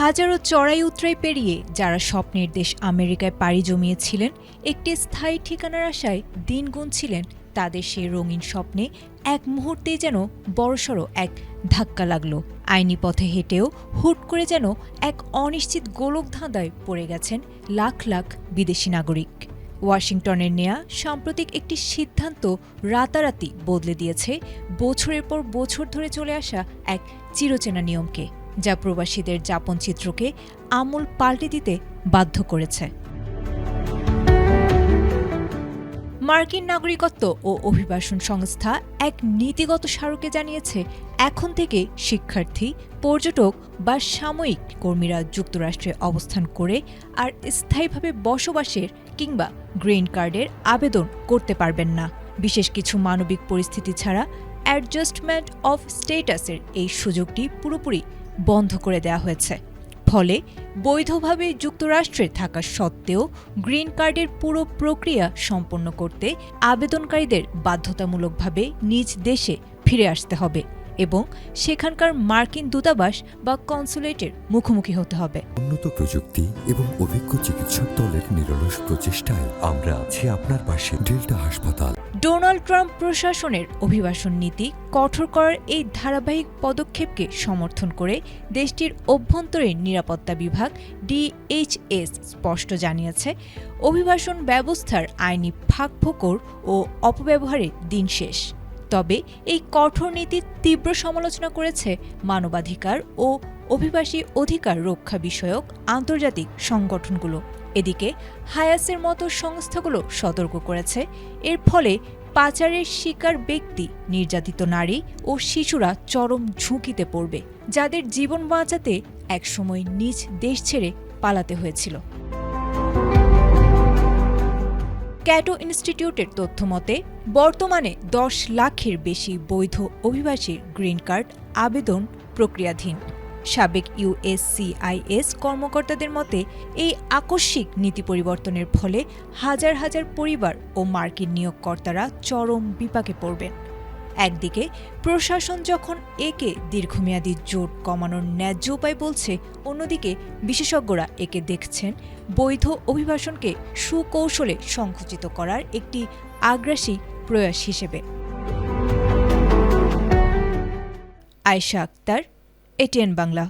হাজারো চড়াই উতরাই পেরিয়ে যারা স্বপ্নের দেশ আমেরিকায় পাড়ি জমিয়েছিলেন, একটি স্থায়ী ঠিকানার আশায় দিন গুনছিলেন, তাদের সেই রঙিন স্বপ্নে এক মুহূর্তেই যেন বড়সড় এক ধাক্কা লাগল। আইনি পথে হেঁটেও হুট করে যেন এক অনিশ্চিত গোলকধাঁধায় পড়ে গেছেন লাখ লাখ বিদেশি নাগরিক। ওয়াশিংটনের নেয়া সাম্প্রতিক একটি সিদ্ধান্ত রাতারাতি বদলে দিয়েছে বছরের পর বছর ধরে চলে আসা এক চিরচেনা নিয়মকে, যা প্রবাসীদের যাপনচিত্রকে আমূল পাল্টে দিতে বাধ্য করেছে। মার্কিন নাগরিকত্ব ও অভিবাসন সংস্থা এক নীতিগত স্মারকে জানিয়েছে, এখন থেকে শিক্ষার্থী, পর্যটক বা সাময়িক কর্মীরা যুক্তরাষ্ট্রে অবস্থান করে আর স্থায়ীভাবে বসবাসের কিংবা গ্রিন কার্ডের আবেদন করতে পারবেন না। বিশেষ কিছু মানবিক পরিস্থিতি ছাড়া অ্যাডজাস্টমেন্ট অফ স্ট্যাটাসের এই সুযোগটি পুরোপুরি বন্ধ করে দেওয়া হয়েছে। ফলে বৈধভাবে যুক্তরাষ্ট্রে থাকা সত্ত্বেও গ্রিন কার্ডের পুরো প্রক্রিয়া সম্পন্ন করতে আবেদনকারীদের বাধ্যতামূলকভাবে নিজ দেশে ফিরে আসতে হবে এবং সেখানকার মার্কিন দূতাবাস বা কনসুলেটের মুখোমুখি হতে হবে। উন্নত প্রযুক্তি এবং অভিজ্ঞ চিকিৎসক দলের নিরলস প্রচেষ্টায় আমরা আছি আপনার পাশে। ডেল্টা হাসপাতাল। ডোনাল্ড ট্রাম্প প্রশাসনের অভিবাসন নীতি কঠোর করার এই ধারাবাহিক পদক্ষেপকে সমর্থন করে দেশটির অভ্যন্তরীণ নিরাপত্তা বিভাগ DHS স্পষ্ট জানিয়েছে, অভিবাসন ব্যবস্থার আইনি ফাঁকফোকর ও অপব্যবহারের দিন শেষ। তবে এই কঠোর নীতির তীব্র সমালোচনা করেছে মানবাধিকার ও অভিবাসী অধিকার রক্ষা বিষয়ক আন্তর্জাতিক সংগঠনগুলো। এদিকে হায়াসের মতো সংস্থাগুলো সতর্ক করেছে, এর ফলে পাচারের শিকার ব্যক্তি, নির্যাতিত নারী ও শিশুরা চরম ঝুঁকিতে পড়বে, যাদের জীবন বাঁচাতে একসময় নিজ দেশ ছেড়ে পালাতে হয়েছিল। ক্যাটো ইনস্টিটিউটের তথ্যমতে বর্তমানে 10 লাখের বেশি বৈধ অভিবাসীর গ্রিন কার্ড আবেদন প্রক্রিয়াধীন। সাবেক USCIS কর্মকর্তাদের মতে, এই আকস্মিক নীতি পরিবর্তনের ফলে হাজার হাজার পরিবার ও মার্কিন নিয়োগকর্তারা চরম বিপাকে পড়বেন। একদিকে প্রশাসন যখন একে দীর্ঘমেয়াদী জোট কমানোর ন্যায্য উপায় বলছে, অন্যদিকে বিশেষজ্ঞরা একে দেখছেন বৈধ অভিবাসনকে সুকৌশলে সংকুচিত করার একটি আগ্রাসী প্রয়াস হিসেবে। আয়েশা আক্তার, ATN বাংলা।